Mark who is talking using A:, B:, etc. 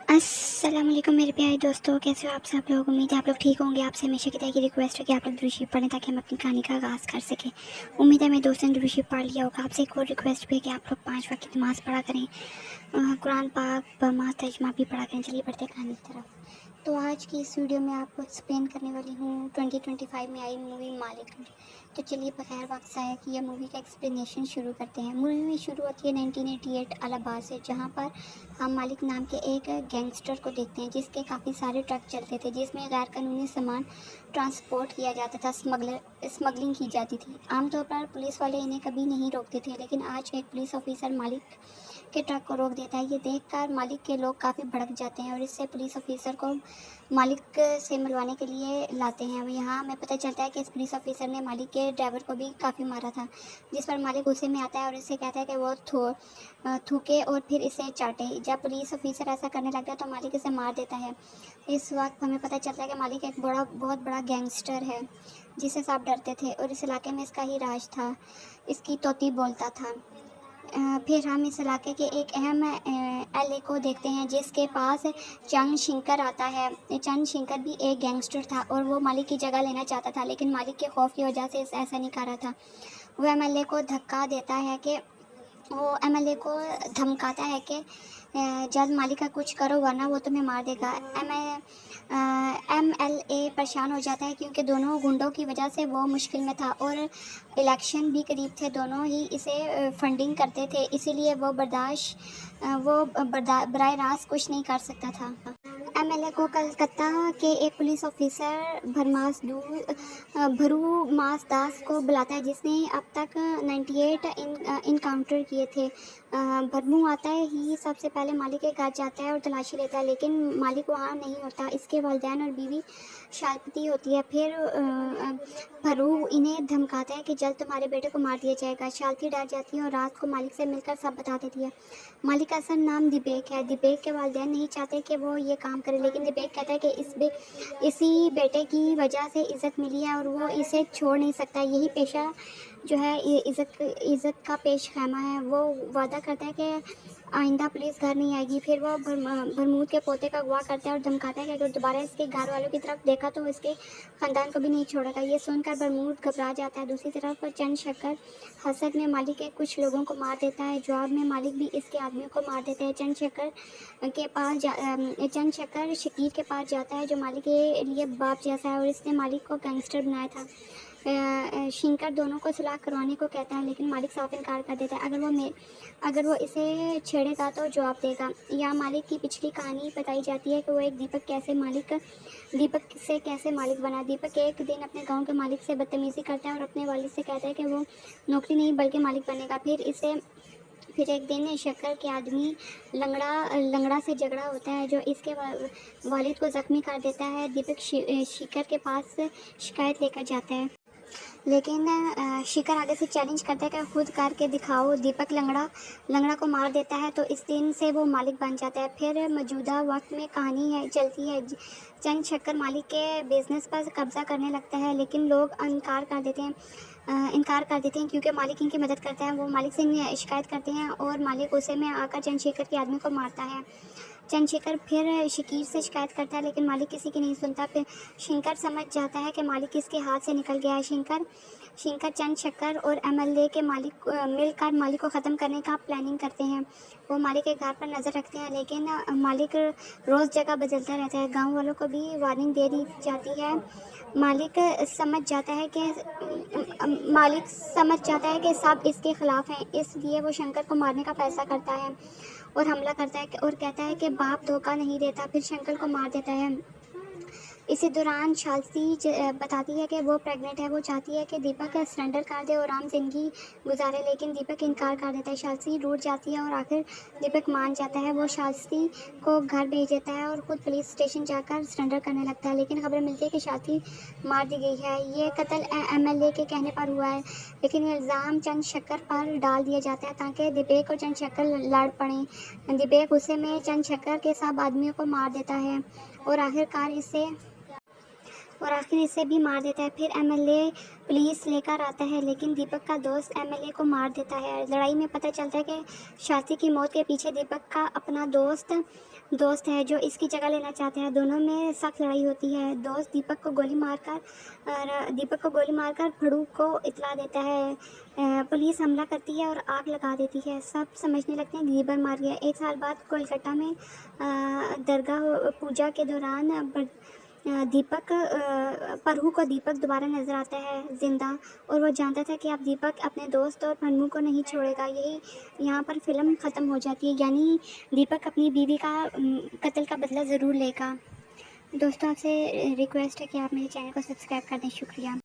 A: अस्सलाम वालेकुम मेरे प्यारे दोस्तों, कैसे हो आप सब लोग। उम्मीद है आप लोग ठीक होंगे। आपसे हमेशा की तरह की रिक्वेस्ट है कि आप लोग दुरूद शरीफ पढ़ें ताकि हम अपनी कहानी का आगाज़ कर सकें। उम्मीद है मेरे दोस्तों ने दुरूद शरीफ पढ़ लिया होगा। आपसे एक और रिक्वेस्ट भी है कि आप लोग 5 वक्त की नमाज़ पढ़ा करें, कुरान पाक बमा तर्जुमा भी पढ़ा करें। चलिए बढ़ते कहानी की तरफ। तो आज की इस वीडियो में आपको एक्सप्लेन करने वाली हूँ 2025 में आई मूवी मालिक। तो चलिए बगैर वक्त ज़ाया किए मूवी का एक्सप्लेनेशन शुरू करते हैं। मूवी शुरू होती है 1988 इलाहाबाद से, जहाँ पर हम मालिक नाम के एक गैंगस्टर को देखते हैं जिसके काफ़ी सारे ट्रक चलते थे जिसमें गैर कानूनी सामान ट्रांसपोर्ट किया जाता था, स्मगलिंग की जाती थी। आमतौर पर पुलिस वाले इन्हें कभी नहीं रोकते थे, लेकिन आज एक पुलिस ऑफिसर मालिक के ट्रक को रोक देता है। ये देखकर मालिक के लोग काफ़ी भड़क जाते हैं और इससे पुलिस ऑफिसर को मालिक से मिलवाने के लिए लाते हैं। यहाँ हमें पता चलता है कि इस पुलिस ऑफिसर ने मालिक के ड्राइवर को भी काफ़ी मारा था, जिस पर मालिक गुस्से में आता है और इससे कहता है कि वो थूके और फिर इसे चाटे। जब पुलिस ऑफिसर ऐसा करने लगता है तो मालिक इसे मार देता है। इस वक्त हमें पता चलता है कि मालिक एक बहुत बड़ा गैंगस्टर है जिससे सब डरते थे और इस इलाके में इसका ही राज था। इसकी तोती बोलता था। फिर हम इस इलाके के एक अहम एलए को देखते हैं जिसके पास चंग शिंकर आता है। चंग शिंकर भी एक गैंगस्टर था और वो मालिक की जगह लेना चाहता था, लेकिन मालिक के खौफ की वजह से ऐसा नहीं कर रहा था। वो एमएलए को धक्का देता है कि वो एमएलए को धमकाता है कि जल्द मालिक का कुछ करो वरना वो तुम्हें मार देगा। एमएलए परेशान हो जाता है क्योंकि दोनों गुंडों की वजह से वो मुश्किल में था और इलेक्शन भी करीब थे। दोनों ही इसे फंडिंग करते थे, इसीलिए वो बराह रास्त कुछ नहीं कर सकता था। एमएलए को कलकत्ता के एक पुलिस ऑफिसर भरू मास दास को बुलाता है जिसने अब तक 98 इनकाउंटर किए थे। भरमू आता है ही सबसे पहले मालिक के घर जाता है और तलाशी लेता है, लेकिन मालिक वहाँ नहीं होता। इसके वालिदैन और बीवी शांति होती है। फिर भरू इन्हें धमकाता है कि जल्द तुम्हारे बेटे को मार दिया जाएगा। शांति डर जाती है और रात को मालिक से मिलकर सब बता देती है। मालिक का असल नाम दिबेक है। दिबेक के वालिदैन नहीं चाहते कि वो ये काम करे, लेकिन दिबेक कहता है कि इसी बेटे की वजह से इज़्ज़त मिली है और वो इसे छोड़ नहीं सकता। यही पेशा जो है इज़्ज़त का पेश खैमा है। वो वादा करता है कि आइंदा पुलिस घर नहीं आएगी। फिर वो भरमूद के पोते का अगवा करता है और धमकाता है कि अगर दोबारा इसके घर वालों की तरफ देखा तो इसके ख़ानदान को भी नहीं छोड़ेगा। ये सुनकर भरमूद घबरा जाता है। दूसरी तरफ चंद शक्कर हसद में मालिक के कुछ लोगों को मार देता है। जवाब में मालिक भी इसके आदमियों को मार देता है। चंद शक्कर शकीर के पास जाता है जो मालिक के लिए बाप जैसा है और इसने मालिक को गैंगस्टर बनाया था। शिंकर दोनों को सुलह करवाने को कहता है, लेकिन मालिक साफ इनकार कर देता है। अगर वो इसे छेड़ेगा तो जवाब देगा। यहाँ मालिक की पिछली कहानी बताई जाती है कि वो एक दीपक से कैसे मालिक बना। दीपक एक दिन अपने गांव के मालिक से बदतमीज़ी करता है और अपने वालिद से कहता है कि वो नौकरी नहीं बल्कि मालिक बनेगा। फिर एक दिन शक्कर के आदमी लंगड़ा से झगड़ा होता है जो इसके वालिद को ज़ख्मी कर देता है। दीपक शिकर के पास शिकायत लेकर जाता है, लेकिन शिकर आगे से चैलेंज करता है कि खुद करके दिखाओ। दीपक लंगड़ा को मार देता है तो इस दिन से वो मालिक बन जाता है। फिर मौजूदा वक्त में कहानी चलती है। चंद शक्कर मालिक के बिजनेस पर कब्जा करने लगता है, लेकिन लोग इनकार कर देते हैं क्योंकि मालिक इनकी मदद करता है। वो मालिक से शिकायत करते हैं और मालिक गुस्से में आकर चंद्रशेखर के आदमी को मारता है। चंद्रशेखर फिर शकीर से शिकायत करता है, लेकिन मालिक किसी की नहीं सुनता। फिर शिंकर समझ जाता है कि मालिक इसके हाथ से निकल गया है। शिंकर चंद शक्कर और एमएलए के मालिक मिलकर मालिक को ख़त्म करने का प्लानिंग करते हैं। वो मालिक के घर पर नज़र रखते हैं, लेकिन मालिक रोज़ जगह बदलता रहता है। गांव वालों को भी वार्निंग दे दी जाती है। मालिक समझ जाता है कि सब इसके ख़िलाफ़ हैं, इसलिए वो शंकर को मारने का फैसला करता है और हमला करता है और कहता है कि बाप धोखा नहीं देता। फिर शंकर को मार देता है। इसी दौरान शालसी बताती है कि वो प्रेग्नेंट है। वो चाहती है कि दीपक सरेंडर कर दे और आम जिंदगी गुजारे, लेकिन दीपक इनकार कर देता है। शालसी रूठ जाती है और आखिर दीपक मान जाता है। वो शालसी को घर भेज देता है और खुद पुलिस स्टेशन जाकर सरेंडर करने लगता है, लेकिन खबर मिलती है कि शालसी मार दी गई है। ये कत्ल एमएलए के कहने पर हुआ है, लेकिन इल्ज़ाम चंद शक्कर पर डाल दिया जाता है ताकि दीपक और चंद शक्कर लड़ पड़ें। दीपक गुस्से में चंद शक्कर के सब आदमियों को मार देता है और आखिर इसे भी मार देता है। फिर एमएलए पुलिस लेकर आता है, लेकिन दीपक का दोस्त एमएलए को मार देता है। लड़ाई में पता चलता है कि शाती की मौत के पीछे दीपक का अपना दोस्त दोस्त है जो इसकी जगह लेना चाहते हैं। दोनों में सख्त लड़ाई होती है। दोस्त दीपक को गोली मारकर फड़ू को इतला देता है। पुलिस हमला करती है और आग लगा देती है। सब समझने लगते हैं गीबर मार गया। 1 साल बाद कोलकाता में दरगाह पूजा के दौरान प्रभु को दीपक दोबारा नज़र आता है जिंदा, और वो जानता था कि अब दीपक अपने दोस्त और प्रभु को नहीं छोड़ेगा। यही यहाँ पर फिल्म ख़त्म हो जाती है, यानी दीपक अपनी बीवी का कत्ल का बदला ज़रूर लेगा। दोस्तों, आपसे रिक्वेस्ट है कि आप मेरे चैनल को सब्सक्राइब कर दें। शुक्रिया।